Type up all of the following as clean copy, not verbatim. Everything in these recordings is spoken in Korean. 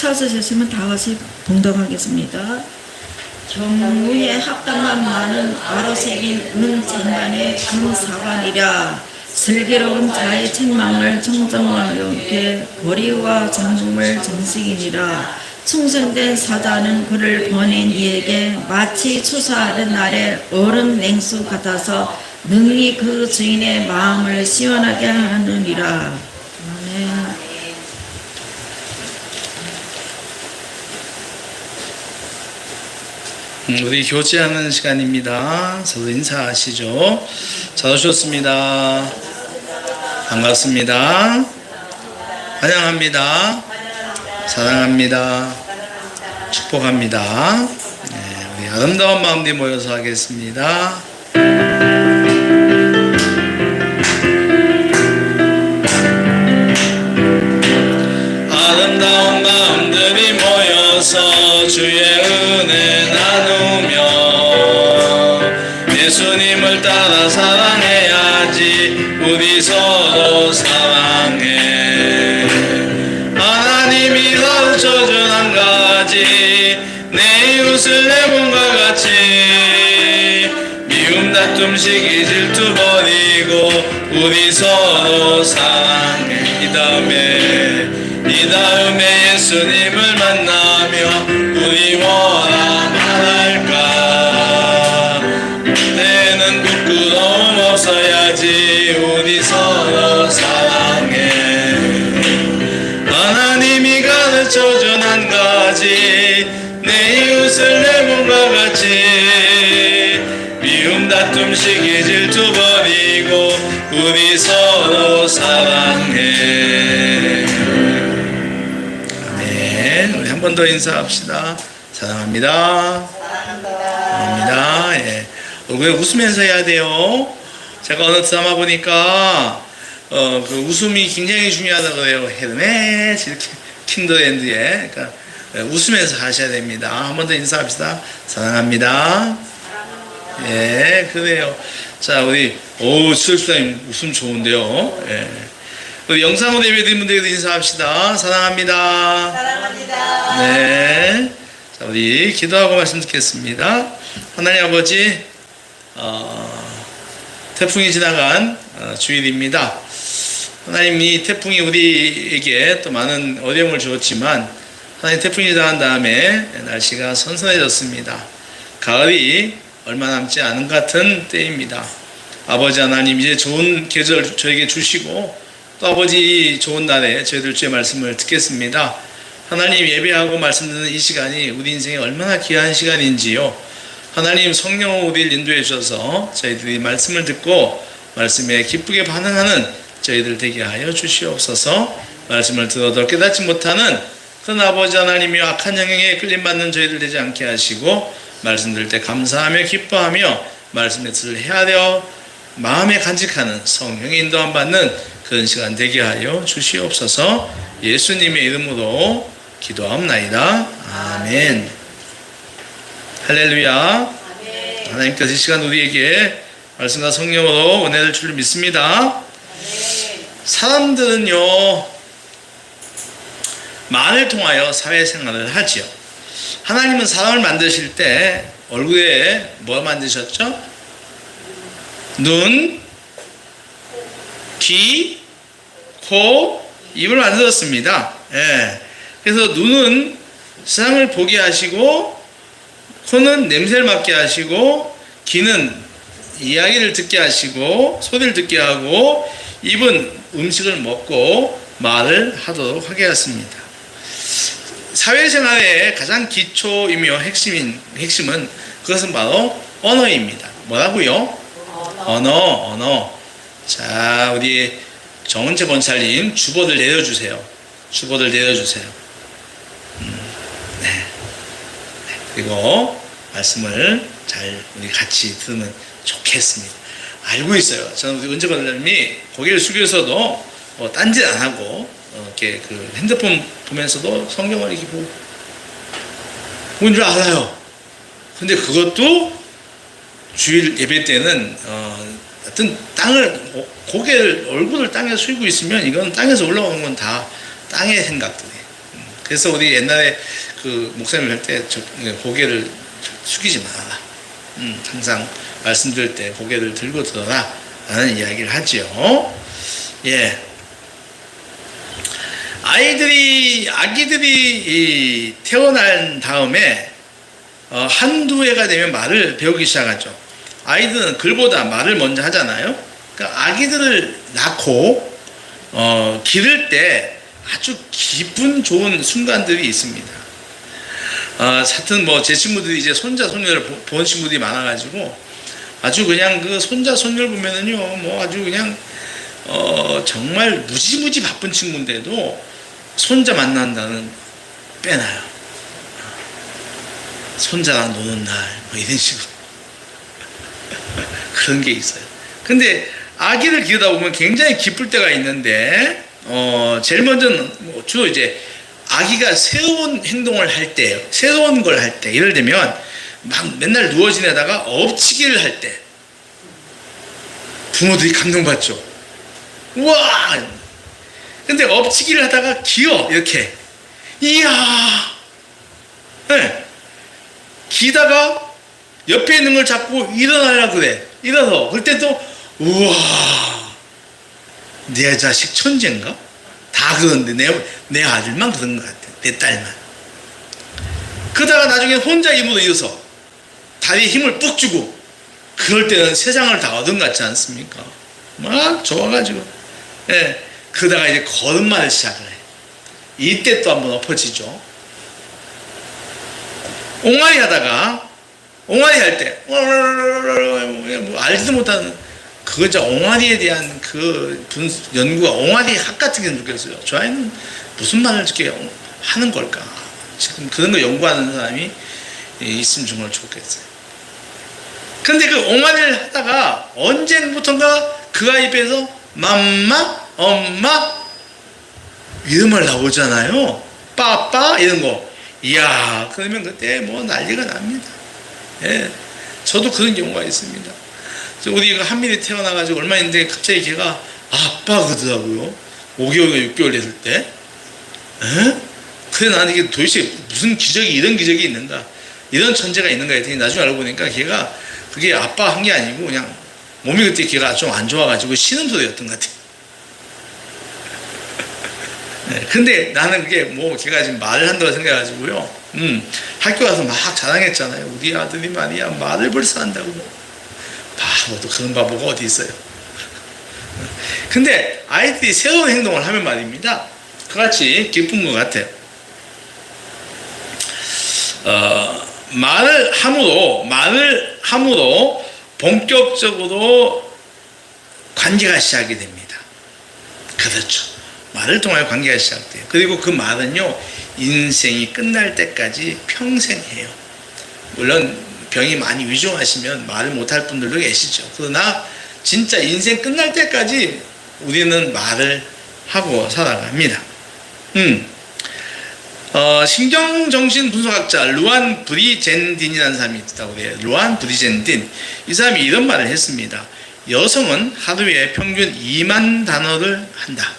찾으셨으면 다 같이 봉독하겠습니다. 경무에 합당한 많은 아로새긴 은쟁반의 금사관이라 슬기로운 자의 책망을 청정하여 거리와 장중물 정식이니라. 충성된 사자는 그를 보낸 이에게 마치 추수하는 날에 얼음 냉수 같아서 능히 그 주인의 마음을 시원하게 하느니라. 아멘. 우리 교제하는 시간입니다. 서로 인사하시죠. 잘 오셨습니다. 반갑습니다. 환영합니다. 사랑합니다. 축복합니다. 우리 아름다운 마음들이 모여서 하겠습니다. 아름다운 마음들이 모여서 주의 은혜 나누며 예수님을 따라 사랑해야지. 우리 서로 사랑해. 하나님이 가르쳐준 한 가지, 내 이웃을 내 몸과 같이 미움 다툼 시기 질투 버리고 우리 서로 사랑해. 이 다음에 예수님을 만나며 우리 뭐라 말할까. 내는 부끄러움 없어야지. 우리 서로 사랑해. 하나님이 가르쳐준 한 가지, 내 이웃을 내 몸과 같이 미움 다툼 시기 질투 버리고 우리 서로 사랑해. 아멘. 우리 한 번 더 인사합시다. 사랑합니다. 사랑합니다. 예. 왜 웃으면서 해야 돼요? 제가 어느 드라마 보니까 그 웃음이 굉장히 중요하다고 그래요. 헤르메스 이렇게 킨더랜드에. 그러니까 웃으면서 하셔야 됩니다. 한 번 더 인사합시다. 사랑합니다. 예, 그래요. 자, 우리 수술사님 웃음 좋은데요. 예. 우리 영상으로 예배드린 분들에게도 인사합시다. 사랑합니다. 사랑합니다. 네. 자, 우리 기도하고 말씀 듣겠습니다. 하나님 아버지, 태풍이 지나간 주일입니다. 하나님, 이 태풍이 우리에게 또 많은 어려움을 주었지만 하나님, 태풍이 지나간 다음에 날씨가 선선해졌습니다. 가을이 얼마 남지 않은 것 같은 때입니다. 아버지 하나님, 이제 좋은 계절 저에게 주시고 또 아버지 좋은 날에 저희들 주의 말씀을 듣겠습니다. 하나님, 예배하고 말씀 듣는 이 시간이 우리 인생에 얼마나 귀한 시간인지요. 하나님, 성령으로 우리를 인도해 주셔서 저희들이 말씀을 듣고 말씀에 기쁘게 반응하는 저희들 되게 하여 주시옵소서. 말씀을 들어도 깨닫지 못하는 그런 아버지 하나님이여, 악한 영향에 끌림받는 저희들 되지 않게 하시고 말씀 들을 때 감사하며 기뻐하며 말씀의 뜻을 헤아려 마음에 간직하는 성령의 인도함 받는 그런 시간 되게 하여 주시옵소서. 예수님의 이름으로 기도합나이다. 아멘. 할렐루야. 아멘. 하나님께서 이 시간 우리에게 말씀과 성령으로 은혜를 줄 믿습니다. 아멘. 사람들은요, 말을 통하여 사회생활을 하지요. 하나님은 사람을 만드실 때 얼굴에 뭐 만드셨죠? 눈, 귀, 코, 입을 만들었습니다. 예. 그래서 눈은 세상을 보게 하시고, 코는 냄새를 맡게 하시고, 귀는 이야기를 듣게 하시고, 소리를 듣게 하고, 입은 음식을 먹고 말을 하도록 하게 하였습니다. 사회생활의 가장 기초이며 핵심은 그것은 바로 언어입니다. 뭐라고요? 언어. 자, 우리 정은채 권사님 주보를 내려주세요. 네. 그리고 말씀을 잘 우리 같이 들으면 좋겠습니다. 알고 있어요. 저는 우리 은채 권사님이 고개를 숙여서도 딴짓 안 하고 이렇게 그 핸드폰 보면서도 성경을 이렇게 보고 뭔 줄 알아요. 근데 그것도 주일 예배 때는 하여튼 고개를 얼굴을 땅에 숙이고 있으면 이건 땅에서 올라오는 건 다 땅의 생각들이에요. 그래서 우리 옛날에 그 목사님 할 때 고개를 숙이지 말아라. 항상 말씀드릴 때 고개를 들고 들어라 라는 이야기를 하지요. 예. 아기들이 태어난 다음에 한두 해가 되면 말을 배우기 시작하죠. 아이들은 글보다 말을 먼저 하잖아요. 그러니까 아기들을 낳고 기를 때 아주 기분 좋은 순간들이 있습니다. 하여튼 뭐 제 친구들이 이제 손자 손녀를 본 친구들이 많아가지고 아주 그냥 그 손자 손녀를 보면은요 뭐 아주 그냥 정말 무지무지 바쁜 친구인데도 손자 만난다는 빼놔요. 손자랑 노는 날 뭐 이런 식으로 그런 게 있어요. 근데 아기를 기르다 보면 굉장히 기쁠 때가 있는데 제일 먼저는 뭐 주로 이제 아기가 새로운 행동을 할 때, 새로운 걸 할 때, 예를 들면 막 맨날 누워 지내다가 엎치기를 할 때 부모들이 감동받죠. 우와! 근데 엎치기를 하다가 기어 이렇게 이야! 네. 기다가 옆에 있는 걸 잡고 일어나려고 그래. 일어서. 그때 또 우와! 내 자식 천재인가? 다 그런데 내 아들만 그런 것 같아. 내 딸만. 그러다가 나중에 혼자 입으로 일어서 다리에 힘을 뿍 주고 그럴 때는 세상을 다 얻은 것 같지 않습니까? 막 좋아가지고. 예. 그러다가 이제 걸음마를 시작을 해. 이때 또 한번 엎어지죠. 옹알이 하다가 옹알이 할 때 뭐 알지도 못하는 그거 진짜 옹알이에 대한 그 연구가 옹알이 학 같은 게 느꼈어요. 저 아이는 무슨 말을 이렇게 하는 걸까? 지금 그런 거 연구하는 사람이 있으면 정말 좋겠어요. 근데 그 옹알이를 하다가 언제부턴가 그 아이 입에서 맘마, 엄마 이런 말 나오잖아요. 빠빠 이런 거. 이야, 그러면 그때 뭐 난리가 납니다. 예, 저도 그런 경우가 있습니다. 우리 한민이 태어나가지고 얼마 있는데 갑자기 걔가 아빠 그러더라고요. 5개월, 6개월 됐을 때. 에? 그래 나는 이게 도대체 무슨 기적이 이런 기적이 있는가, 이런 천재가 있는가 했더니 나중에 알고 보니까 걔가 그게 아빠 한 게 아니고 그냥 몸이 그때 걔가 좀 안 좋아가지고 신음소리였던 것 같아요. 네, 근데 나는 그게 뭐 걔가 지금 말을 한다고 생각해가지고요. 학교 가서 막 자랑했잖아요. 우리 아들이 말이야 말을 벌써 한다고. 바보도 그런 바보가 어디 있어요. 근데 아이들이 새로운 행동을 하면 말입니다. 그같이 기쁜 것 같아요. 말을 함으로 본격적으로 관계가 시작이 됩니다. 그렇죠. 말을 통하여 관계가 시작돼요. 그리고 그 말은요, 인생이 끝날 때까지 평생 해요. 물론 병이 많이 위중하시면 말을 못할 분들도 계시죠. 그러나 진짜 인생 끝날 때까지 우리는 말을 하고 살아갑니다. 신경정신 분석학자 루안 브리젠딘이라는 사람이 있다고 해요. 루안 브리젠딘. 이 사람이 이런 말을 했습니다. 여성은 하루에 평균 2만 단어를 한다.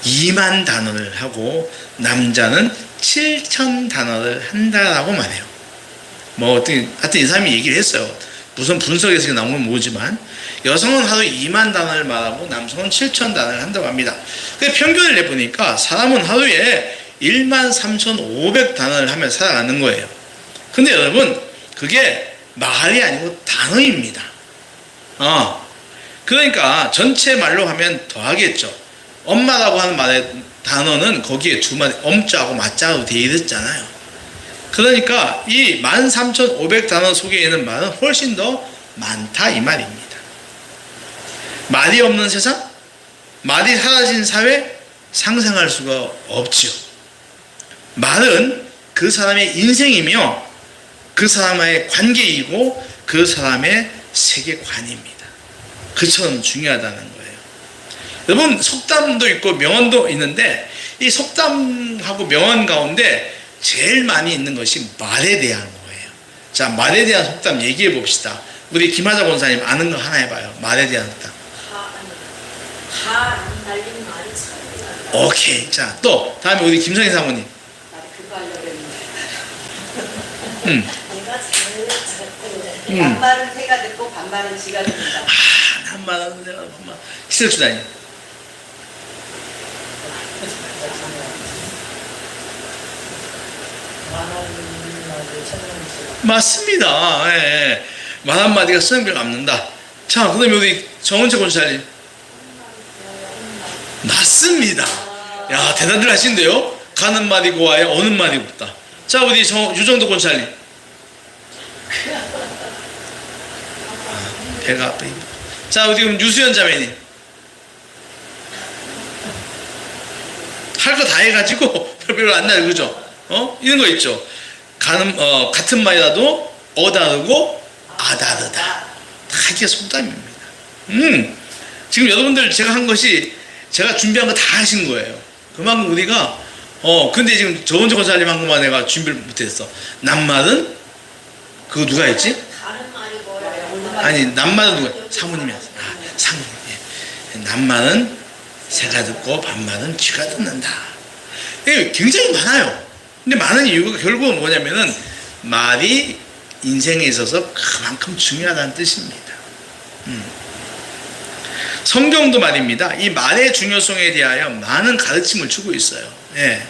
2만 단어를 하고 남자는 7천 단어를 한다라고 말해요. 뭐 하여튼 이 사람이 얘기를 했어요. 무슨 분석에서 나온 건 모르지만 여성은 하루 2만 단어를 말하고 남성은 7천 단어를 한다고 합니다. 그 평균을 내보니까 사람은 하루에 1만 3,500 단어를 하며 살아가는 거예요. 근데 여러분 그게 말이 아니고 단어입니다. 그러니까 전체 말로 하면 더 하겠죠. 엄마라고 하는 말의 단어는 거기에 두 마디 엄자하고 맞자로 되어 있었잖아요. 그러니까 이 13,500 단어 속에 있는 말은 훨씬 더 많다 이 말입니다. 말이 없는 세상, 말이 사라진 사회 상상할 수가 없지요. 말은 그 사람의 인생이며 그 사람과의 관계이고 그 사람의 세계관입니다. 그처럼 중요하다는 거예요. 여러분 속담도 있고 명언도 있는데 이 속담하고 명언 가운데 제일 많이 있는 것이 말에 대한 거예요. 자, 말에 대한 속담 얘기해 봅시다. 우리 김하자 권사님 아는 거 하나 해봐요. 말에 대한 속담. 가 안 날린 말이 오케이. 자, 또 다음에 우리 김성희 사모님. 그거 하려고 했는데. 음. 반말은 새가 듣고 반말은 쥐가 듣는다. 한마디는 내가 한마 희석주다니. 맞습니다. 예, 예. 말 한마디가 수행비를 남는다. 자, 그 다음에 우리 정은채 권사님. 맞습니다. 야, 대단들 하신데요? 가는 말이 고와야 오는 말이 곱다. 자, 우리 유정도 권사님. 배가 아프니. 자, 우리 그럼 유수연 자매님. 할 거 다 해가지고 별로 안 나요, 그죠? 이런 거 있죠. 같은 말이라도 어다르고 아다르다. 다 이게 속담입니다. 지금 여러분들 제가 한 것이 제가 준비한 거 다 하신 거예요. 그만큼 우리가 근데 지금 저번주 권사님 한 것만 내가 준비를 못했어. 낱말은 그거 누가 했지? 다른 말이 뭐예요? 아니, 낱말은 누가? 사모님이 하세요. 사모님. 예. 낱말은 새가 듣고 반말은 쥐가 듣는다. 이게 굉장히 많아요. 근데 많은 이유가 결국은 뭐냐면은 말이 인생에 있어서 그만큼 중요하다는 뜻입니다. 성경도 말입니다. 이 말의 중요성에 대하여 많은 가르침을 주고 있어요. 예.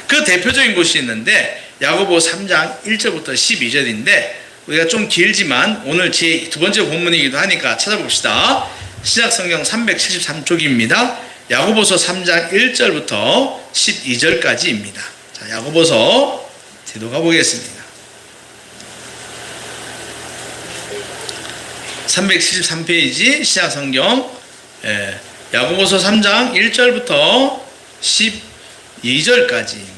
그 대표적인 곳이 있는데 야고보 3장 1절부터 12절인데 우리가 좀 길지만 오늘 제 두 번째 본문이기도 하니까 찾아봅시다. 신약성경 373쪽입니다. 야고보서 3장 1절부터 12절까지입니다. 자, 야고보서 뒤로 가보겠습니다. 373페이지 신약성경 야고보서 3장 1절부터 12절까지입니다.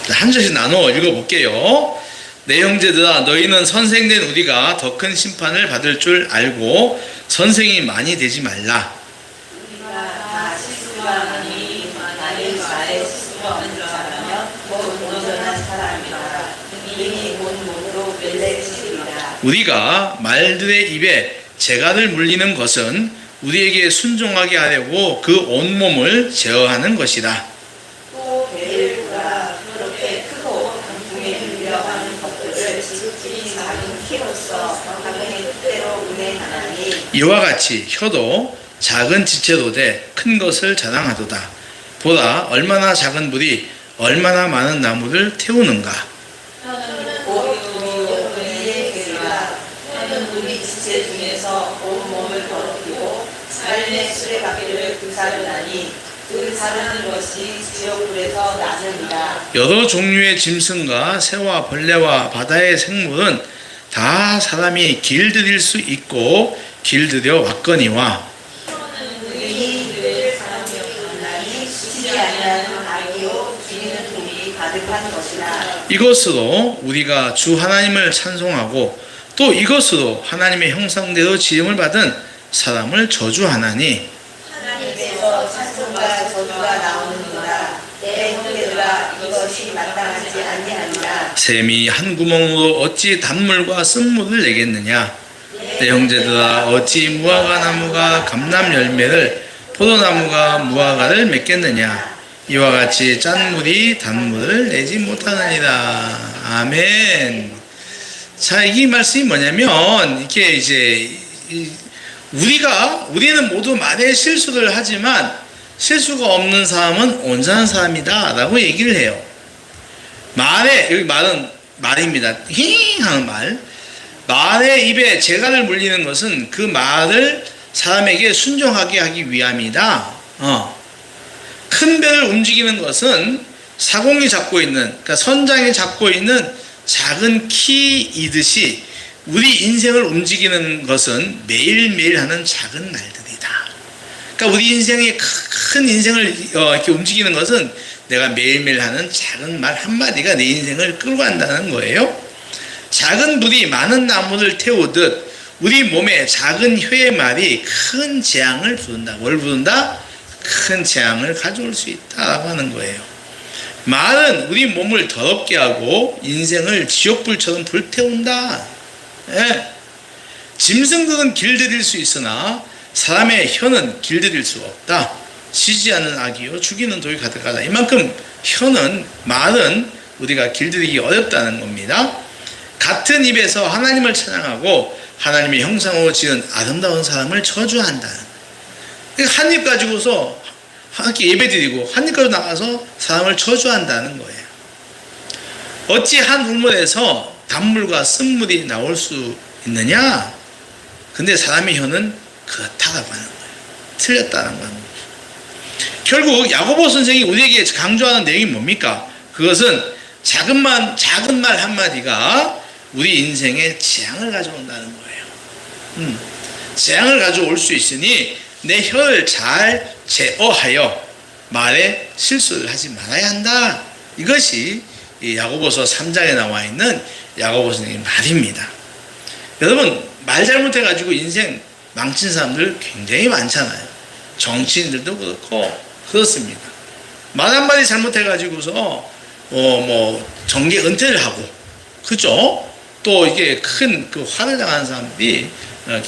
한 절씩 나눠 읽어볼게요. 내 형제들아 너희는 선생된 우리가 더 큰 심판을 받을 줄 알고 선생이 많이 되지 말라. 우리가 다 실수하니 나는 말에 실수가 없는 자라면 곧 온전한 사람이라. 이미 온 몸으로 멜레시리라. 우리가 말들의 입에 재갈을 물리는 것은 우리에게 순종하게 하려고 그 온몸을 제어하는 것이다. 또 베일보다 그렇게 크고 강풍에 밀려가는 것들을 지극히 작은 키로서 당연히 뜻대로 운행하나니 이와 같이 혀도 작은 지체로 돼 큰 것을 자랑하도다. 보라 얼마나 작은 불이 얼마나 많은 나무를 태우는가. 곧 우리의 괴가 혀는 우리 지체 중에서 온 몸을 더럽히고 삶의 수레바퀴를 불사르나니 그 사르는 것이 지옥불에서 나느니라. 여러 종류의 짐승과 새와 벌레와 바다의 생물은 다 사람이 길들일 수 있고 길들여 왔거니와 의인이 늘 사람이 만나니 수지 아니하는 악이요 죽이는 독이 가득한 것이라. 이것으로 우리가 주 하나님을 찬송하고 또 이것으로 하나님의 형상대로 지음을 받은 사람을 저주하나니 하나님께서 찬송과 저주가 나오느니라. 내 형제들아 이것이 마땅하지 아니하니라. 샘이 한 구멍으로 어찌 단물과 쓴물을 내겠느냐. 내 형제들아 어찌 무화과 나무가 감람 열매를 포도나무가 무화과를 맺겠느냐. 이와 같이 짠 물이 단물을 내지 못하느니라. 아멘. 자, 이 말씀이 뭐냐면 이게 이제 우리는 모두 말에 실수를 하지만 실수가 없는 사람은 온전한 사람이다 라고 얘기를 해요. 여기 말은 말입니다. 힝 하는 말. 말의 입에 재갈을 물리는 것은 그 말을 사람에게 순종하게 하기 위함이다. 큰 배를 움직이는 것은 사공이 잡고 있는, 그러니까 선장이 잡고 있는 작은 키이듯이 우리 인생을 움직이는 것은 매일매일 하는 작은 말들이다. 그러니까 우리 인생의 큰 인생을 이렇게 움직이는 것은 내가 매일매일 하는 작은 말 한마디가 내 인생을 끌고 간다는 거예요. 작은 불이 많은 나무를 태우듯 우리 몸에 작은 혀의 말이 큰 재앙을 부른다. 뭘 부른다? 큰 재앙을 가져올 수 있다고 하는 거예요. 말은 우리 몸을 더럽게 하고 인생을 지옥불처럼 불태운다. 예. 짐승들은 길들일 수 있으나 사람의 혀는 길들일 수 없다. 쉬지 않는 악이요 죽이는 독이 가득하다. 이만큼 혀는, 말은 우리가 길들이기 어렵다는 겁니다. 같은 입에서 하나님을 찬양하고 하나님의 형상으로 지은 아름다운 사람을 저주한다는, 한 입 가지고서 함께 예배드리고 한 입 가지고 나가서 사람을 저주한다는 거예요. 어찌 한 우물에서 단물과 쓴물이 나올 수 있느냐? 근데 사람의 혀는 그렇다라고 하는 거예요. 틀렸다는 거예요. 결국 야고보 선생이 우리에게 강조하는 내용이 뭡니까? 그것은 작은 말 한마디가 우리 인생에 재앙을 가져온다는 거예요. 재앙을 가져올 수 있으니 내 혀를 잘 제어하여 말에 실수를 하지 말아야 한다. 이것이 이 야고보서 3장에 나와 있는 야고보 선생의 말입니다. 여러분, 말 잘못해가지고 인생 망친 사람들 굉장히 많잖아요. 정치인들도 그렇고 그렇습니다. 말 한마디 잘못해가지고서 정계 은퇴를 하고, 그죠? 또 이게 큰 그 화를 당하는 사람들이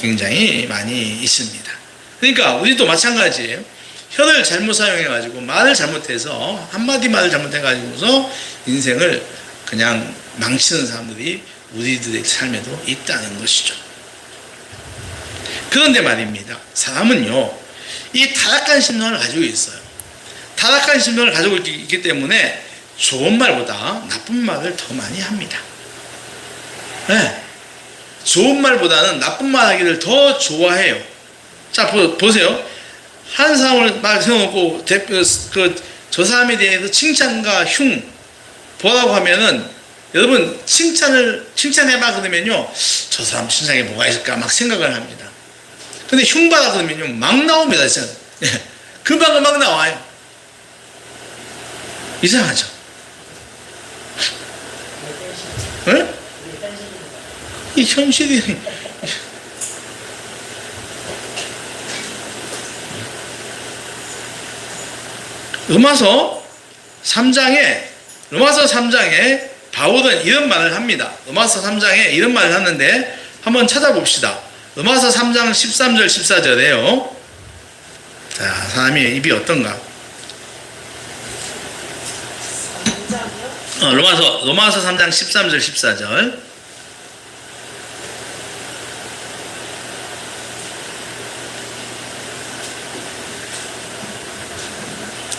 굉장히 많이 있습니다. 그러니까 우리도 마찬가지예요. 혀를 잘못 사용해가지고 말을 잘못해서 한마디 말을 잘못해가지고서 인생을 그냥 망치는 사람들이 우리들의 삶에도 있다는 것이죠. 그런데 말입니다. 사람은요, 이 타락한 심령을 가지고 있어요. 타락한 심령을 가지고 있기 때문에 좋은 말보다 나쁜 말을 더 많이 합니다. 네. 좋은 말보다는 나쁜 말 하기를 더 좋아해요. 자, 보세요. 한 사람을 말 세워놓고 저 사람에 대해서 칭찬과 흉 보라고 하면은, 여러분 칭찬해봐 그러면요, 저 사람 칭찬에 뭐가 있을까 막 생각을 합니다. 근데 흉봐라 그러면요 막 나옵니다. 진짜. 금방 나와요. 이상하죠? 네? 이 현실이 로마서 3장에 바울은 이런 말을 합니다. 로마서 3장에 이런 말을 하는데 한번 찾아봅시다. 로마서 3장 13절 14절에요. 자, 사람의 입이 어떤가? 로마서 3장 13절 14절.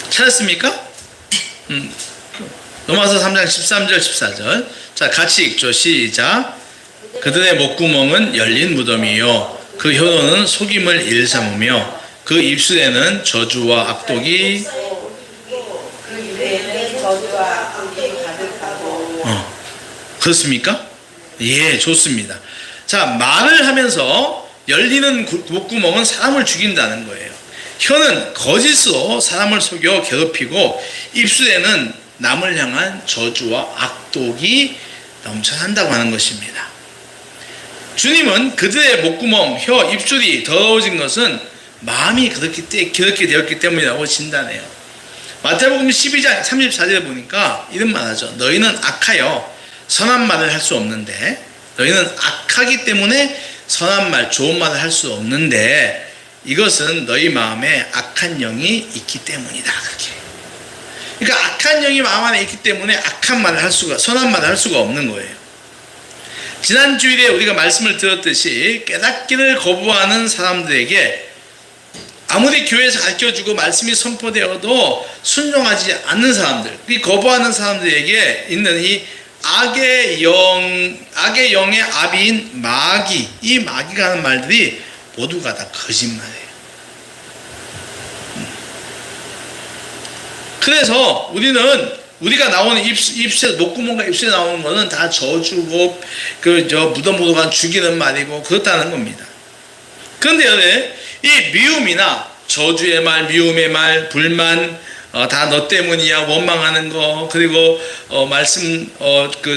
찾았습니까? 로마서 3장 13절 14절. 자, 같이 읽죠. 시작. 그들의 목구멍은 열린 무덤이요 그 혀로는 속임을 일삼으며 그 입술에는 저주와 악독이 그 입에는 저주와 악독이 가득하고. 그렇습니까? 예, 좋습니다. 자, 말을 하면서 열리는 목구멍은 사람을 죽인다는 거예요. 혀는 거짓으로 사람을 속여 괴롭히고 입술에는 남을 향한 저주와 악독이 넘쳐난다고 하는 것입니다. 주님은 그들의 목구멍, 혀, 입술이 더러워진 것은 마음이 그렇게 되었기 때문이라고 진단해요. 마태복음 12장 34절에 보니까 이런 말 하죠. 너희는 악하여 선한 말을 할 수 없는데, 너희는 악하기 때문에 선한 말, 좋은 말을 할 수 없는데 이것은 너희 마음에 악한 영이 있기 때문이다. 그렇게. 그러니까 악한 영이 마음 안에 있기 때문에 악한 말을 할 수가, 선한 말을 할 수가 없는 거예요. 지난 주일에 우리가 말씀을 들었듯이 깨닫기를 거부하는 사람들에게 아무리 교회에서 가르쳐주고 말씀이 선포되어도 순종하지 않는 사람들, 이 거부하는 사람들에게 있는 이 악의 영의 아비인 마귀, 이 마귀가 하는 말들이 모두가 다 거짓말이에요. 그래서 우리가 나오는 입술에, 목구멍과 입술에 나오는 것은 다 저주고 무덤으로 간 죽이는 말이고 그렇다는 겁니다. 그런데 이 미움이나 저주의 말, 미움의 말, 불만, 다 너 때문이야, 원망하는 거, 그리고 말씀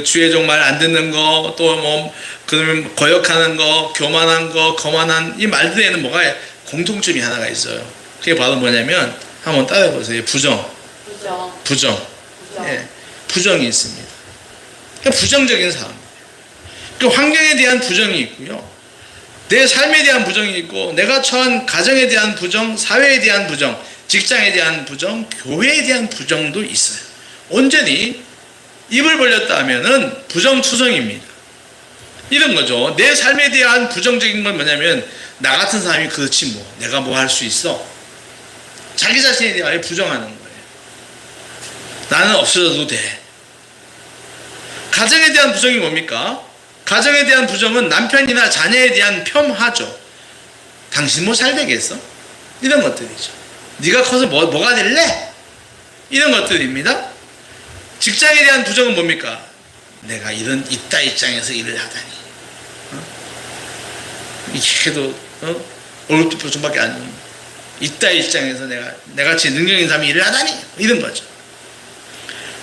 주의 종 말 안 듣는 거, 또 그러면 거역하는 거, 교만한 거, 거만한 이 말들에는 뭐가 공통점이 하나가 있어요. 그게 바로 뭐냐면 한번 따라해 보세요. 부정. 예, 부정이 있습니다. 그러니까 부정적인 사람. 그 환경에 대한 부정이 있고요. 내 삶에 대한 부정이 있고, 내가 처한 가정에 대한 부정, 사회에 대한 부정, 직장에 대한 부정, 교회에 대한 부정도 있어요. 온전히 입을 벌렸다 하면은 부정투성입니다. 이런 거죠. 내 삶에 대한 부정적인 건 뭐냐면, 나 같은 사람이 그렇지 뭐, 내가 뭐 할 수 있어. 자기 자신에 대하여 부정하는 거예요. 나는 없어져도 돼. 가정에 대한 부정이 뭡니까? 가정에 대한 부정은 남편이나 자녀에 대한 폄하죠. 당신 뭐 잘 되겠어? 이런 것들이죠. 네가 커서 뭐가 될래? 이런 것들입니다. 직장에 대한 부정은 뭡니까? 내가 이따 입장에서 일을 하다니. 이렇게 해도 월급도 보증밖에 안 줍니다. 이따 입장에서 내가 같이 능력 있는 사람이 일을 하다니. 이런 거죠.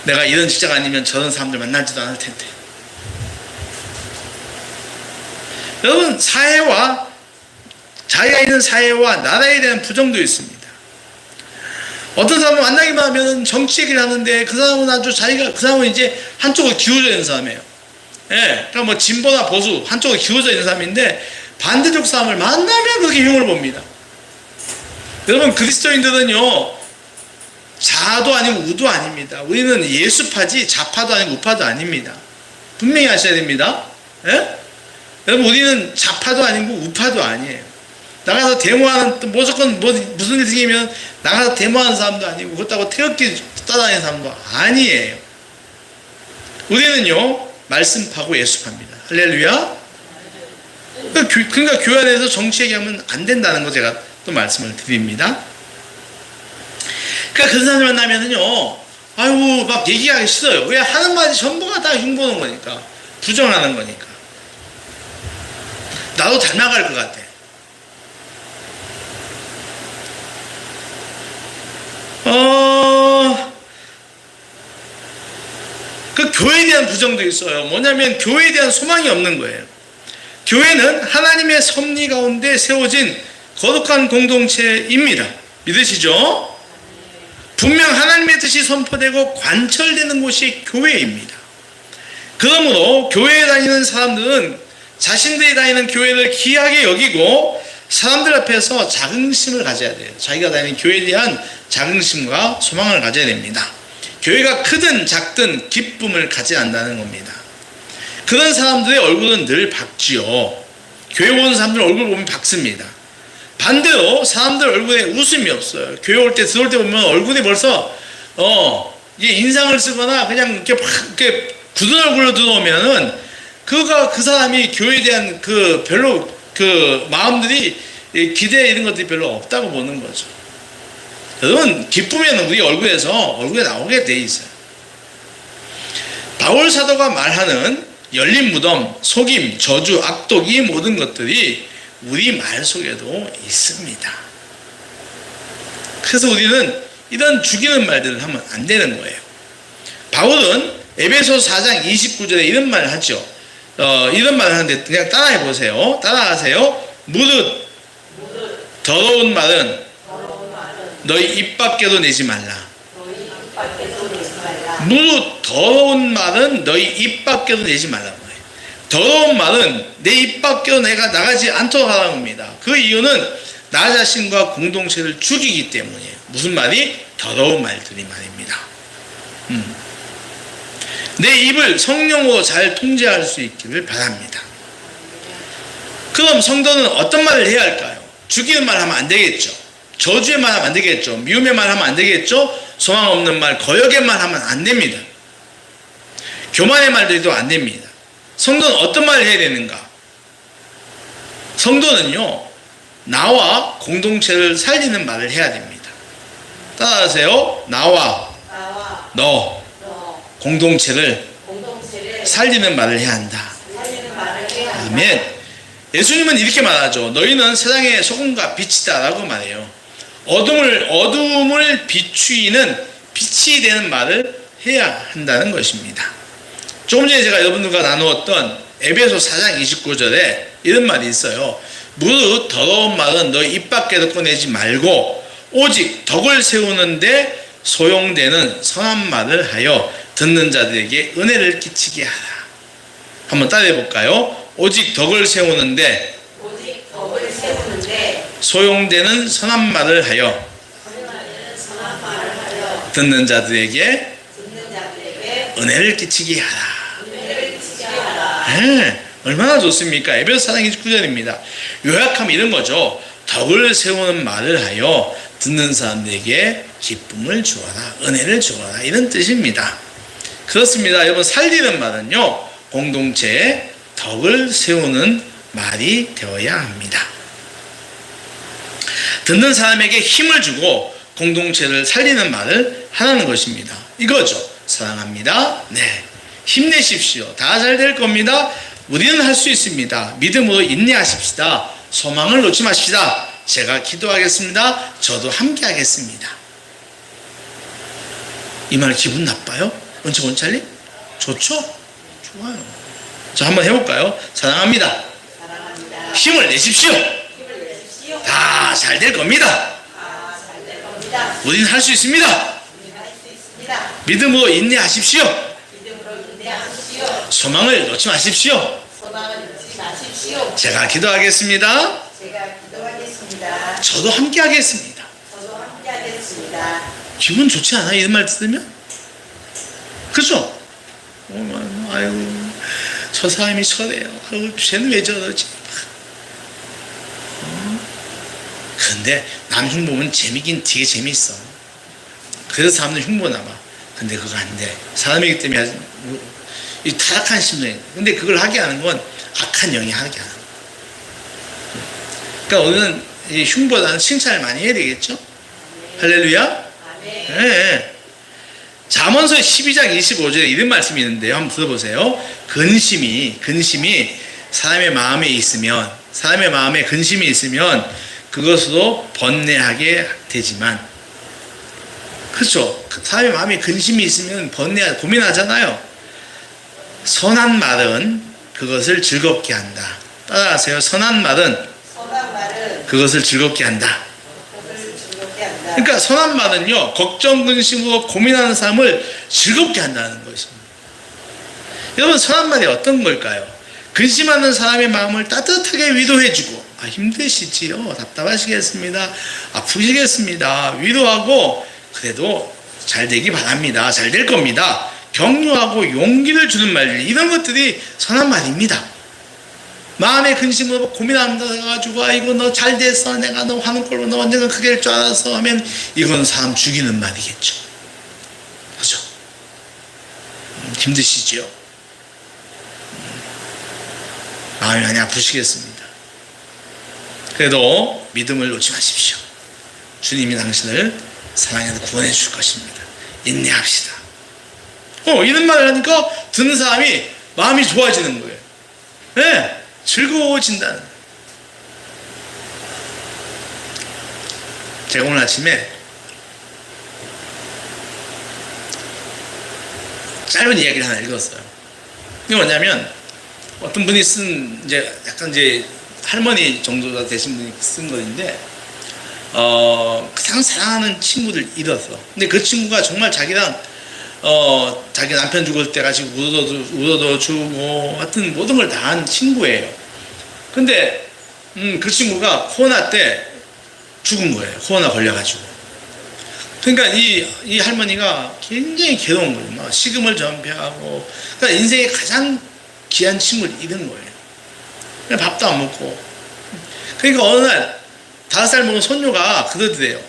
내가 이런 직장 아니면 저런 사람들 만나지도 않을 텐데. 여러분, 사회와 자기가 있는 사회와 나라에 대한 부정도 있습니다. 어떤 사람을 만나기만 하면 정치 얘기를 하는데 그 사람은 아주 그 사람은 이제 한쪽으로 기울어져 있는 사람이에요. 예, 그러니까 뭐 진보나 보수 한쪽으로 기울어져 있는 사람인데 반대쪽 사람을 만나면 그렇게 흉을 봅니다. 여러분, 그리스도인들은요, 좌도 아니고 우도 아닙니다. 우리는 예수파지 좌파도 아니고 우파도 아닙니다. 분명히 아셔야 됩니다. 예? 여러분, 우리는 좌파도 아니고 우파도 아니에요. 나가서 데모하는, 무조건 무슨 일 생기면 나가서 데모하는 사람도 아니고 그렇다고 태극기 따라다니는 사람도 아니에요. 우리는요, 말씀파고 예수파입니다. 할렐루야. 그러니까 교회 안에서 정치 얘기하면 안 된다는 거 제가 또 말씀을 드립니다. 그러니까 그런 사람을 만나면은요, 아이고, 막 얘기하기 싫어요. 왜? 하는 말이 전부가 다 흉보는 거니까. 부정하는 거니까. 나도 닮아갈 것 같아. 그 교회에 대한 부정도 있어요. 뭐냐면 교회에 대한 소망이 없는 거예요. 교회는 하나님의 섭리 가운데 세워진 거룩한 공동체입니다. 믿으시죠? 분명 하나님의 뜻이 선포되고 관철되는 곳이 교회입니다. 그러므로 교회에 다니는 사람들은 자신들이 다니는 교회를 귀하게 여기고 사람들 앞에서 자긍심을 가져야 돼요. 자기가 다니는 교회에 대한 자긍심과 소망을 가져야 됩니다. 교회가 크든 작든 기쁨을 가져야 한다는 겁니다. 그런 사람들의 얼굴은 늘 밝지요. 교회 오는 사람들 얼굴 보면 밝습니다. 반대로 사람들 얼굴에 웃음이 없어요. 교회 올 때 들어올 때 보면 얼굴이 벌써 이게 인상을 쓰거나 그냥 이렇게 굳은 얼굴로 들어오면은 그 사람이 교회에 대한 별로 마음들이 기대 이런 것들이 별로 없다고 보는 거죠. 여러분, 기쁘면 우리 얼굴에 나오게 돼 있어요. 바울 사도가 말하는 열린 무덤, 속임, 저주, 악독, 이 모든 것들이 우리 말 속에도 있습니다. 그래서 우리는 이런 죽이는 말들을 하면 안 되는 거예요. 바울은 에베소 4장 29절에 이런 말을 하죠. 이런 말을 하는데 그냥 따라해 보세요. 따라하세요. 무릇 더러운 말은 너희 입 밖에도 내지 말라. 무릇 더러운 말은 너희 입 밖에도 내지 말라고 해요. 더러운 말은 내 입 밖에도 내가 나가지 않도록 하라는 겁니다. 그 이유는 나 자신과 공동체를 죽이기 때문이에요. 무슨 말이? 더러운 말들이 말입니다. 내 입을 성령으로 잘 통제할 수 있기를 바랍니다. 그럼 성도는 어떤 말을 해야 할까요? 죽이는 말 하면 안 되겠죠. 저주의 말 하면 안 되겠죠. 미움의 말 하면 안 되겠죠. 소망 없는 말, 거역의 말 하면 안 됩니다. 교만의 말들도 안 됩니다. 성도는 어떤 말을 해야 되는가? 성도는요, 나와 공동체를 살리는 말을 해야 됩니다. 따라하세요. 나와 너 공동체를 살리는 말을 해야 한다. 아멘. 예수님은 이렇게 말하죠. 너희는 세상의 소금과 빛이다 라고 말해요. 어둠을 비추이는 빛이 되는 말을 해야 한다는 것입니다. 조금 전에 제가 여러분들과 나누었던 에베소 4장 29절에 이런 말이 있어요. 무릇 더러운 말은 너희 입 밖에도 꺼내지 말고 오직 덕을 세우는데 소용되는 선한 말을 하여 듣는 자들에게 은혜를 끼치게 하라. 한번 따라해 볼까요? 오직 덕을 세우는데 소용되는 선한 말을 하여 듣는 자들에게 은혜를 끼치게 하라. 네, 얼마나 좋습니까? 에베소 4장 29절입니다. 요약하면 이런 거죠. 덕을 세우는 말을 하여 듣는 사람들에게 기쁨을 주어라, 은혜를 주어라, 이런 뜻입니다. 그렇습니다. 여러분, 살리는 말은요, 공동체에 덕을 세우는 말이 되어야 합니다. 듣는 사람에게 힘을 주고 공동체를 살리는 말을 하라는 것입니다. 이거죠. 사랑합니다. 네, 힘내십시오. 다 잘 될 겁니다. 우리는 할 수 있습니다. 믿음으로 인내하십시다. 소망을 놓지 마십시다. 제가 기도하겠습니다. 저도 함께 하겠습니다. 이 말 기분 나빠요? 원찰님? 좋죠? 좋아요. 자, 한번 해볼까요? 사랑합니다. 힘을 내십시오. 다 잘 될 겁니다. 우리는 할 수 있습니다. 믿음으로 인내하십시오. 소망을 놓지 마십시오. 제가 기도하겠습니다. 저도 함께 하겠습니다. 기분 좋지 않아요? 이런 말 들으면? 그죠? 아이고, 저 사람이 저래요. 아이고, 쟤는 왜 저러지? 근데 남 흉보면 재미긴 되게 재미있어. 그래서 사람들 흉보나 봐. 근데 그거 안 돼. 사람이기 때문에 이 타락한 심정이. 근데 그걸 하게 하는 건 악한 영이 하게 하는 거야. 그러니까 오늘은 이 흉보다는 칭찬을 많이 해야 되겠죠? 할렐루야? 네. 잠언서 12장 25절에 이런 말씀이 있는데요. 한번 들어보세요. 근심이 사람의 마음에 있으면, 사람의 마음에 근심이 있으면 그것으로 번뇌하게 되지만, 그렇죠? 사람의 마음에 근심이 있으면 고민하잖아요. 선한 말은 그것을 즐겁게 한다. 따라하세요. 선한 말은 그것을 즐겁게 한다. 그러니까 선한 말은요, 걱정, 근심으로 고민하는 사람을 즐겁게 한다는 것입니다. 여러분, 선한 말이 어떤 걸까요? 근심하는 사람의 마음을 따뜻하게 위로해주고, 힘드시지요? 답답하시겠습니다. 아프시겠습니다. 위로하고, 그래도 잘 되기 바랍니다. 잘 될 겁니다. 격려하고 용기를 주는 말들, 이런 것들이 선한 말입니다. 마음의 근심으로 고민한다가지고, 아이고, 너 잘 됐어. 내가 너 하는 걸로 너 언젠가 크게 될 줄 알았어. 하면 이건 사람 죽이는 말이겠죠. 그죠? 힘드시죠? 마음이 많이 아프시겠습니다. 그래도 믿음을 놓지 마십시오. 주님이 당신을 사랑해서 구원해 줄 것입니다. 인내합시다. 이런 말을 하니까 듣는 사람이 마음이 좋아지는 거예요. 네, 즐거워진다는 거예요. 제가 오늘 아침에 짧은 이야기를 하나 읽었어요. 이게 뭐냐면, 어떤 분이 쓴, 약간 할머니 정도 되신 분이 쓴 건데, 가장 사랑하는 친구를 잃어서. 근데 그 친구가 정말 자기랑, 자기 남편 죽을 때까지 울어도 주고, 하여튼 모든 걸 다 한 친구예요. 근데, 그 친구가 코로나 때 죽은 거예요. 코로나 걸려가지고. 그러니까 이 할머니가 굉장히 괴로운 거예요. 막 식음을 전폐하고, 그러니까 인생의 가장 귀한 친구를 잃은 거예요. 그냥 밥도 안 먹고. 그러니까 어느 날 5살 먹은 손녀가 그러더래요.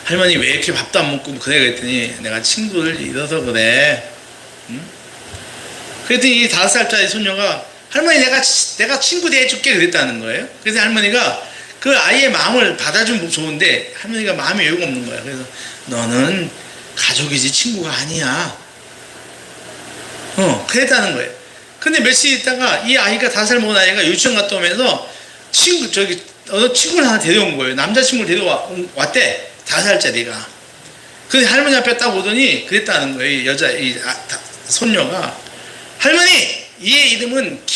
할머니 왜 이렇게 밥도 안 먹고 그래? 그랬더니 내가 친구를 잃어서 그래. 그랬더니 이 5살짜리 손녀가 할머니 내가 친구 대해줄게 그랬다는 거예요. 그래서 할머니가 그 아이의 마음을 받아주면 좋은데 할머니가 마음이 여유가 없는 거예요. 그래서 너는 가족이지 친구가 아니야. 그랬다는 거예요. 근데 며칠 있다가 이 아이가 5살 먹은 아이가 유치원 갔다 오면서 친구를 하나 데려온 거예요. 남자친구를 데려왔대. 5살짜리가. 근데 할머니 앞에 딱 오더니 그랬다는 거예요. 손녀가. 할머니! 얘 이름은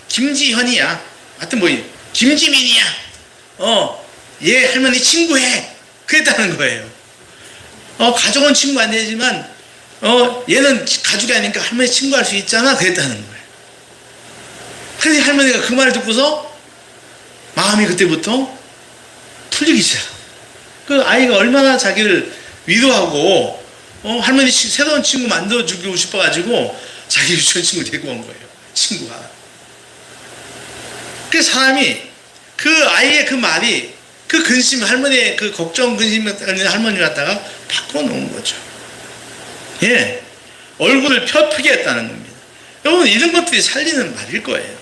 김지현이야. 하여튼 김지민이야. 얘 할머니 친구해. 그랬다는 거예요. 가족은 친구 안 되지만, 얘는 가족이 아니니까 할머니 친구할 수 있잖아. 그랬다는 거예요. 그래서 할머니가 그 말을 듣고서 마음이 그때부터 풀리기 시작. 그 아이가 얼마나 자기를 위로하고 할머니 새로운 친구 만들어주고 싶어가지고 자기 유치원 친구를 데리고 온 거예요. 친구가. 그 사람이 그 아이의 그 말이 그 근심, 할머니의 그 걱정 근심 있는 할머니를 갖다가 바꿔놓은 거죠. 예. 얼굴을 펴프게 했다는 겁니다. 여러분, 이런 것들이 살리는 말일 거예요.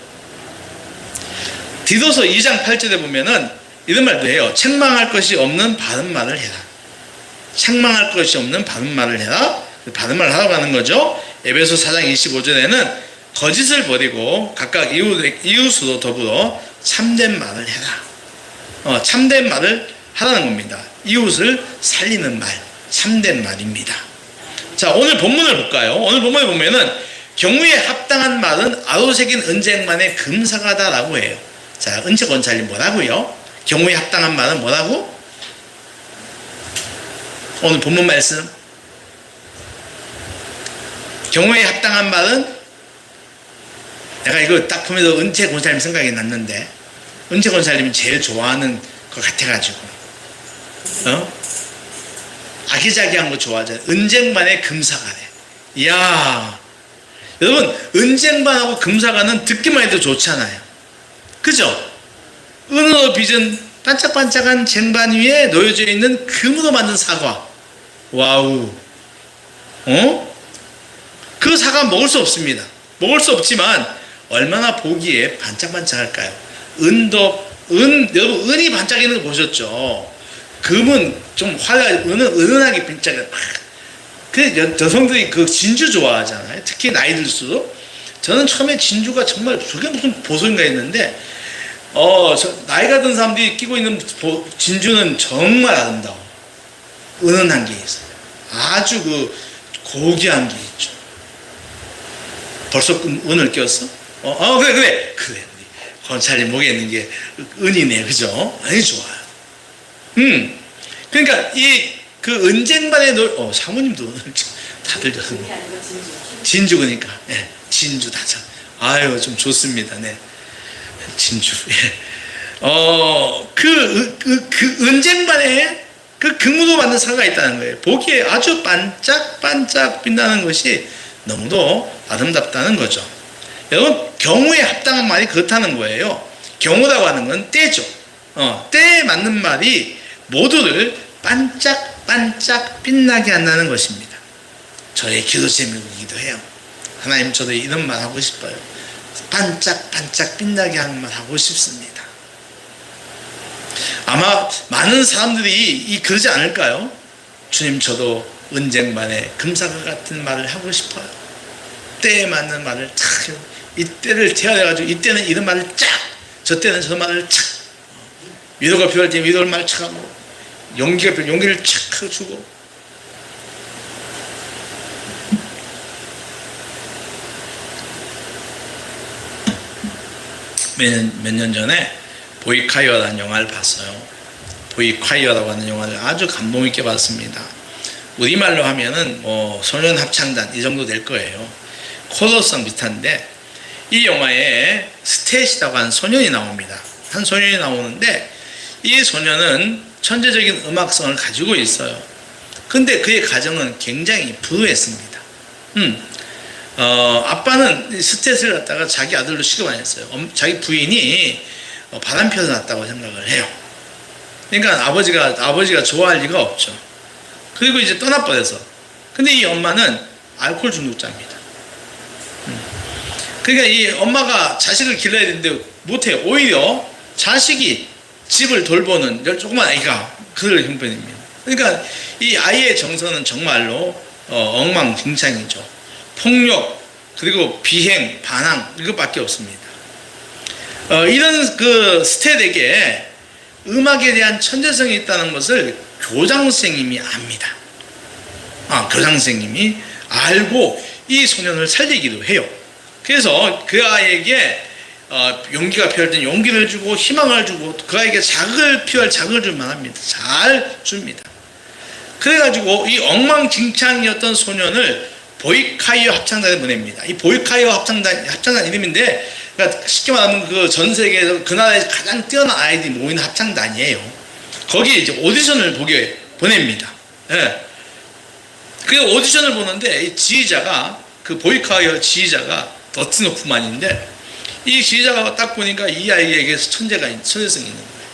디도서 2장 8절에 보면은 이런 말도 해요. 책망할 것이 없는 바른 말을 해라. 책망할 것이 없는 바른 말을 해라. 바른 말을 하라고 하는 거죠. 에베소 4장 25절에는 거짓을 버리고 각각 이웃으로 더불어 참된 말을 해라. 참된 말을 하라는 겁니다. 이웃을 살리는 말, 참된 말입니다. 자, 오늘 본문을 볼까요? 오늘 본문에 보면은 경우에 합당한 말은 아로새긴 은쟁반의 금사가다라고 해요. 자, 은채 권사님 뭐라고요? 경우에 합당한 말은 뭐라고? 오늘 본문 말씀. 경우에 합당한 말은, 내가 이거 딱 보면서 은채 권사님 생각이 났는데, 은채 권사님이 제일 좋아하는 것 같아가지고, 아기자기한 거 좋아하잖아요. 은쟁반의 금사가래. 이야, 여러분, 은쟁반하고 금사가는 듣기만 해도 좋잖아요. 그죠? 은으로 빚은 반짝반짝한 쟁반 위에 놓여져 있는 금으로 만든 사과. 와우. 그 사과 먹을 수 없습니다. 먹을 수 없지만 얼마나 보기에 반짝반짝할까요? 여러분, 은이 반짝이는 거 보셨죠? 금은 좀 은은 은은하게 반짝여요. 그 여성들이 그 진주 좋아하잖아요. 특히 나이 들수록. 저는 처음에 진주가 정말 저게 무슨 보석인가 했는데, 나이가 든 사람들이 끼고 있는 진주는 정말 아름다워. 은은한 게 있어요. 아주 그 고귀한 게 있죠. 벌써 은을 꼈어? 그래. 권찰님 목에 있는 게 은이네, 그죠? 아주 좋아요. 그러니까 그 은쟁반에 사모님도 오늘 다들 진주, 그러니까. 예, 진주 다자. 아유, 좀 좋습니다. 네. 진주. 예. 그 은쟁반에 그 금으로 만든 사과가 있다는 거예요. 보기에 아주 반짝반짝 빛나는 것이 너무도 아름답다는 거죠. 여러분, 경우에 합당한 말이 그렇다는 거예요. 경우라고 하는 건 때죠. 때에 맞는 말이 모두를 반짝반짝 빛나게 한다는 것입니다. 저의 기도 제목이기도 해요. 하나님, 저도 이런 말 하고 싶어요. 반짝반짝 빛나게 하는 말 하고 싶습니다. 아마 많은 사람들이 그러지 않을까요? 주님, 저도 은쟁반에 금사과 같은 말을 하고 싶어요. 때에 맞는 말을 탁, 이때를 태워내가지고 이때는 이런 말을 쫙, 저 때는 저 말을 착, 위로가 필요할 때 위로를 말 착 하고, 용기가 필요할 때 용기를 착 주고. 몇 년 전에 보이카이어라는 영화를 봤어요. 보이카이어라고 하는 영화를 아주 감동 있게 봤습니다. 우리말로 하면은 소년 합창단 이 정도 될 거예요. 코러스랑 비슷한데, 이 영화에 스탯이라고 하는 소년이 나옵니다. 한 소년이 나오는데, 이 소년은 천재적인 음악성을 가지고 있어요. 근데 그의 가정은 굉장히 불우했습니다. 아빠는 스탯을 갖다가 자기 아들로 취급 안 했어요. 자기 부인이 바람 피워서 났다고 생각을 해요. 그러니까 아버지가 좋아할 리가 없죠. 그리고 이제 떠나버려서. 근데 이 엄마는 알코올 중독자입니다. 그러니까 이 엄마가 자식을 길러야 되는데 못해요. 오히려 자식이 집을 돌보는 조그만 아이가 그럴 형편입니다. 그러니까 이 아이의 정서는 정말로 엉망진창이죠. 폭력, 그리고 비행, 반항, 이것밖에 없습니다. 이런 그 스탯에게 음악에 대한 천재성이 있다는 것을 교장선생님이 압니다. 교장선생님이 알고 이 소년을 살리기도 해요. 그래서 그 아이에게 용기가 필요할 때는 용기를 주고 희망을 주고 그 아이에게 필요할 자극을 줄만 합니다. 잘 줍니다. 그래가지고 이 엉망진창이었던 소년을 보이카이어 합창단에 보냅니다. 이 보이카이어 합창단 이름인데 그러니까 쉽게 말하면 그 전 세계에서 그 나라에서 가장 뛰어난 아이들이 모이는 합창단이에요. 거기에 이제 오디션을 보게 보냅니다. 예. 그 오디션을 보는데 이 지휘자가 그 보이카이어 지휘자가 더튼 호프만인데 이 지휘자가 딱 보니까 이 아이에게서 천재성이 있는 거예요.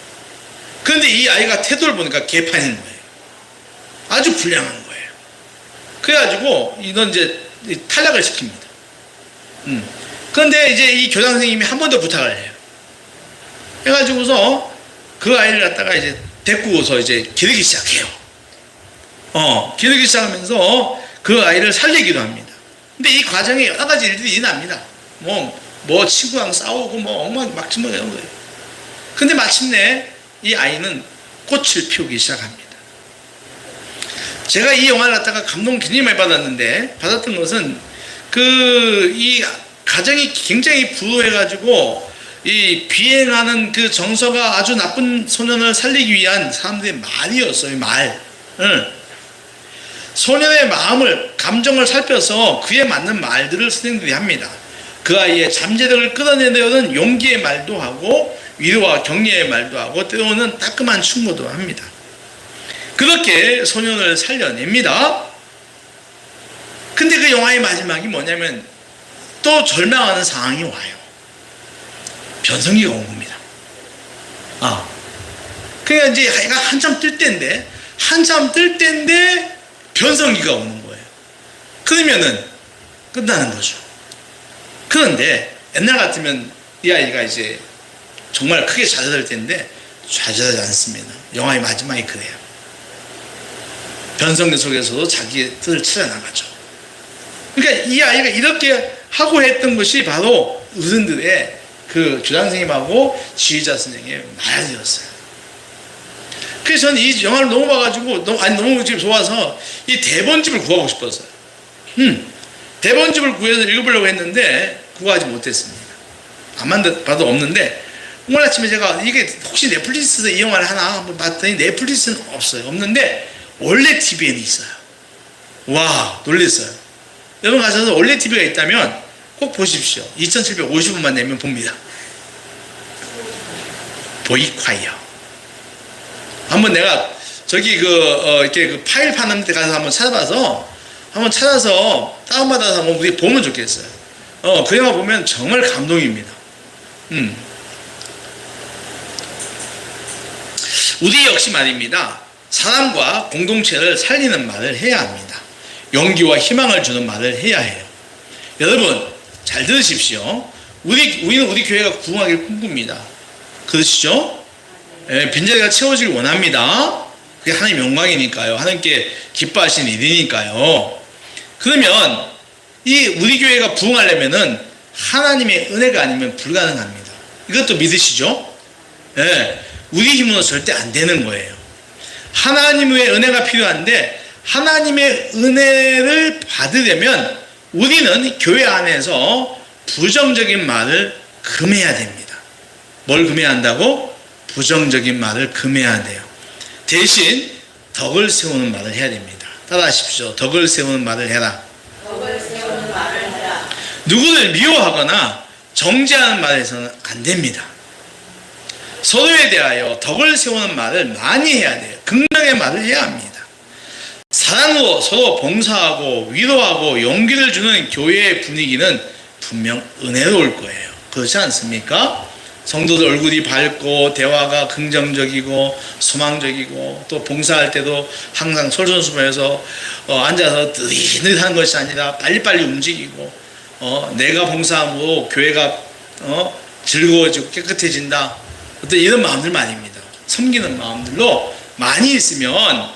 그런데 이 아이가 태도를 보니까 개판인 거예요. 아주 불량한 거예요. 그래가지고 이건 이제 탈락을 시킵니다. 그런데 이제 이 교장 선생님이 한 번 더 부탁을 해요. 해가지고서 그 아이를 갖다가 이제 데리고서 이제 기르기 시작해요. 기르기 시작하면서 그 아이를 살리기도 합니다. 근데 이 과정에 여러 가지 일들이 일어납니다. 뭐 친구랑 싸우고 뭐 엉망막진막 이런 거예요. 근데 마침내 이 아이는 꽃을 피우기 시작합니다. 제가 이 영화를 갖다가 감동 굉장히 많이 받았던 것은 이 가정이 굉장히 부유해가지고 이 비행하는 그 정서가 아주 나쁜 소년을 살리기 위한 사람들의 말이었어요. 말. 소년의 마음을, 감정을 살펴서 그에 맞는 말들을 선생님들이 합니다. 그 아이의 잠재력을 끌어내려는 용기의 말도 하고 위로와 격려의 말도 하고 때로는 따끔한 충고도 합니다. 그렇게 소년을 살려냅니다. 근데 그 영화의 마지막이 뭐냐면 또 절망하는 상황이 와요. 변성기가 온 겁니다. 그러니까 이제 애가 한참 뜰 때인데 변성기가 오는 거예요. 그러면은 끝나는 거죠. 그런데 옛날 같으면 이 아이가 이제 정말 크게 좌절할 텐데 좌절하지 않습니다. 영화의 마지막이 그래요. 변성기 속에서도 자기의 뜻을 찾아나가죠. 그러니까 이 아이가 이렇게 하고 했던 것이 바로 어른들의 그 교장 선생님하고 지휘자 선생님의 말이었어요. 그래서 저는 이 영화를 너무 봐가지고 너무 좋아서 이 대본집을 구하고 싶었어요. 대본집을 구해서 읽어보려고 했는데 구하지 못했습니다. 안만 봐도 없는데 오늘 아침에 제가 이게 혹시 넷플릭스에서 이 영화를 하나 한번 봤더니 넷플릭스는 없어요. 없는데 원래 TV에는 있어요. 와, 놀랬어요. 여러분 가셔서 원래 TV가 있다면 꼭 보십시오. 2,750원만 내면 봅니다. 보이콰이어. 한번 내가 저기 이렇게 그 파일 파는 데 가서 한번 찾아서 다운받아서 한번 우리 보면 좋겠어요. 그 영화 보면 정말 감동입니다. 우리 역시 말입니다. 사람과 공동체를 살리는 말을 해야 합니다. 용기와 희망을 주는 말을 해야 해요. 여러분 잘 들으십시오. 우리는 우리 교회가 부흥하기를 꿈꿉니다. 그러시죠? 빈자리가 채워지길 원합니다. 그게 하나님의 영광이니까요. 하나님께 기뻐하시는 일이니까요. 그러면 우리 교회가 부흥하려면은 하나님의 은혜가 아니면 불가능합니다. 이것도 믿으시죠? 우리 힘으로 절대 안 되는 거예요. 하나님의 은혜가 필요한데 하나님의 은혜를 받으려면 우리는 교회 안에서 부정적인 말을 금해야 됩니다. 뭘 금해야 한다고? 부정적인 말을 금해야 돼요. 대신 덕을 세우는 말을 해야 됩니다. 따라하십시오. 덕을 세우는 말을 해라. 덕을 세우는 말을 해라. 누구를 미워하거나 정죄하는 말에서는 안 됩니다. 서로에 대하여 덕을 세우는 말을 많이 해야 돼요. 긍정의 말을 해야 합니다. 사랑으로 서로 봉사하고 위로하고 용기를 주는 교회의 분위기는 분명 은혜로울 거예요. 그렇지 않습니까? 성도들 얼굴이 밝고 대화가 긍정적이고 소망적이고 또 봉사할 때도 항상 솔선수범해서 앉아서 느릿느릿하는 것이 아니라 빨리빨리 움직이고 내가 봉사함으로 교회가 즐거워지고 깨끗해진다. 어떤 이런 마음들 말입니다. 섬기는 마음들로 많이 있으면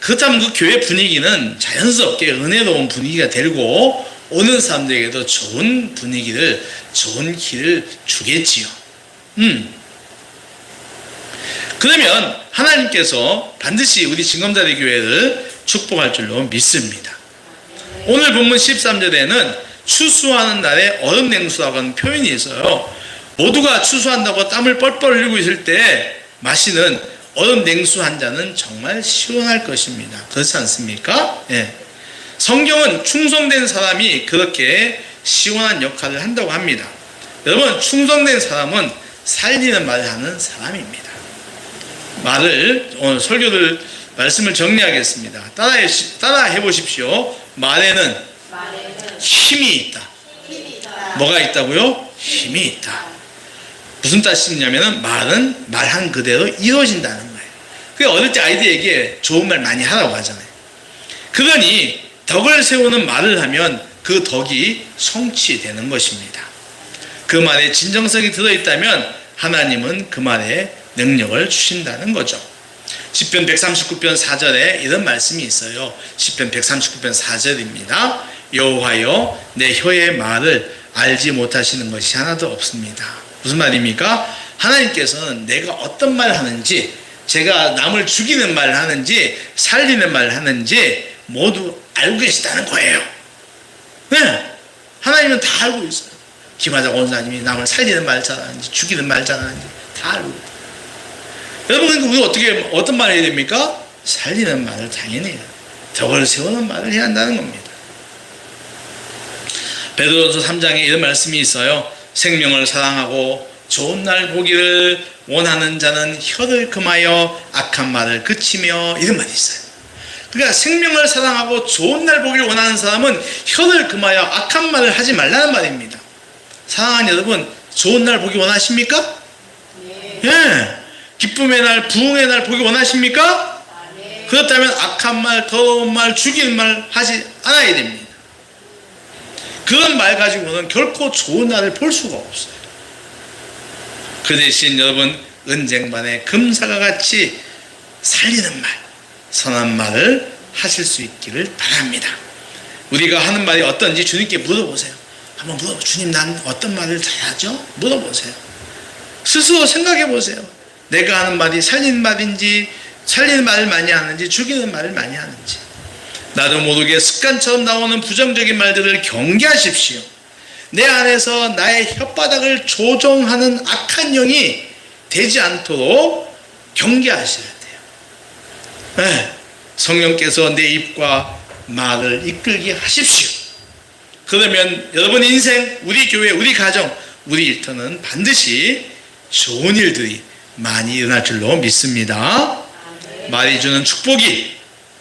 그렇다면 그 교회 분위기는 자연스럽게 은혜로운 분위기가 되고 오는 사람들에게도 좋은 분위기를 좋은 길을 주겠지요. 그러면 하나님께서 반드시 우리 진검다리 교회를 축복할 줄로 믿습니다. 오늘 본문 13절에는 추수하는 날에 얼음 냉수라고 하는 표현이 있어요. 모두가 추수한다고 땀을 뻘뻘 흘리고 있을 때 마시는 얼음 냉수 한 잔은 정말 시원할 것입니다. 그렇지 않습니까? 성경은 충성된 사람이 그렇게 시원한 역할을 한다고 합니다. 여러분, 충성된 사람은 살리는 말을 하는 사람입니다. 오늘 설교를 말씀을 정리하겠습니다. 따라해 보십시오. 말에는 힘이 있다. 뭐가 있다고요? 힘이 있다. 무슨 뜻이냐면은 말은 말한 그대로 이루어진다는 거예요. 그게 어릴 때 아이들에게 좋은 말 많이 하라고 하잖아요. 그러니 덕을 세우는 말을 하면 그 덕이 성취되는 것입니다. 그 말에 진정성이 들어있다면 하나님은 그 말에 능력을 주신다는 거죠. 시편 139편 4절에 이런 말씀이 있어요. 시편 139편 4절입니다. 여호와여, 내 혀의 말을 알지 못하시는 것이 하나도 없습니다. 무슨 말입니까? 하나님께서는 내가 어떤 말을 하는지, 제가 남을 죽이는 말을 하는지 살리는 말을 하는지 모두 알고 계시다는 거예요. 네, 하나님은 다 알고 있어요. 김하자 권사님이 남을 살리는 말 잘하는지 죽이는 말 잘하는지 다 알고 있어요. 여러분, 우리 어떤 말을 해야 됩니까? 살리는 말을 당연히 해요. 덕을 세우는 말을 해야 한다는 겁니다. 베드로전서 3장에 이런 말씀이 있어요. 생명을 사랑하고 좋은 날 보기를 원하는 자는 혀를 금하여 악한 말을 그치며, 이런 말이 있어요. 그러니까 생명을 사랑하고 좋은 날 보기를 원하는 사람은 혀를 금하여 악한 말을 하지 말라는 말입니다. 사랑하는 여러분, 좋은 날 보기 원하십니까? 네. 예. 기쁨의 날, 부흥의 날 보기 원하십니까? 네. 그렇다면 악한 말, 더러운 말, 죽이는 말 하지 않아야 됩니다. 그런 말 가지고는 결코 좋은 날을 볼 수가 없어요. 그 대신 여러분, 은쟁반의 금사가 같이 살리는 말, 선한 말을 하실 수 있기를 바랍니다. 우리가 하는 말이 어떤지 주님께 물어보세요. 한번 물어보세요. 주님, 난 어떤 말을 해야죠? 물어보세요. 스스로 생각해 보세요. 내가 하는 말이 살리는 말인지, 살리는 말을 많이 하는지, 죽이는 말을 많이 하는지. 나도 모르게 습관처럼 나오는 부정적인 말들을 경계하십시오. 내 안에서 나의 혓바닥을 조종하는 악한 영이 되지 않도록 경계하셔야 돼요. 네. 성령께서 내 입과 말을 이끌게 하십시오. 그러면 여러분 인생, 우리 교회, 우리 가정, 우리 일터는 반드시 좋은 일들이 많이 일어날 줄로 믿습니다. 말이 주는 축복이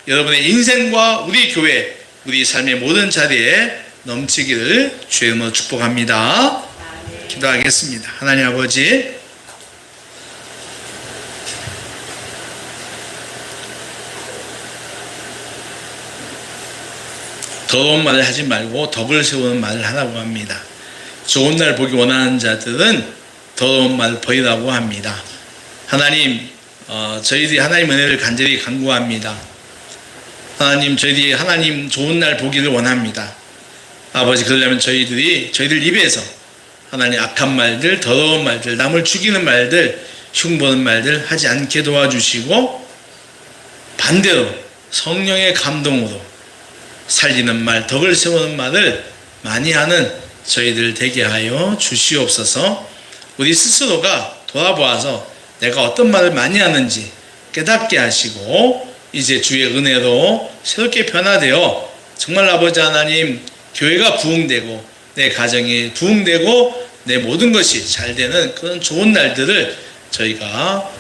여러분의 인생과 우리 교회, 우리 삶의 모든 자리에 넘치기를 주의 이름으로 축복합니다. 기도하겠습니다. 하나님 아버지, 더러운 말을 하지 말고 덕을 세우는 말을 하라고 합니다. 좋은 날 보기 원하는 자들은 더러운 말을 버리라고 합니다. 하나님, 저희들이 하나님 은혜를 간절히 간구합니다. 하나님, 저희들이 하나님 좋은 날 보기를 원합니다. 아버지, 그러려면 저희들 입에서 하나님 악한 말들, 더러운 말들, 남을 죽이는 말들, 흉보는 말들 하지 않게 도와주시고, 반대로 성령의 감동으로 살리는 말, 덕을 세우는 말을 많이 하는 저희들 되게 하여 주시옵소서. 우리 스스로가 돌아보아서 내가 어떤 말을 많이 하는지 깨닫게 하시고, 이제 주의 은혜로 새롭게 변화되어 정말 아버지 하나님, 교회가 부흥되고 내 가정이 부흥되고 내 모든 것이 잘 되는 그런 좋은 날들을 저희가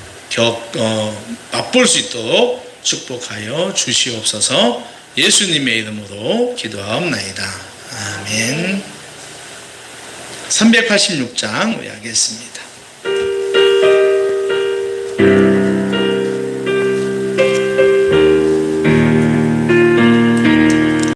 맛볼 수 있도록 축복하여 주시옵소서. 예수님의 이름으로 기도하옵나이다. 아멘. 386장 우리 하겠습니다.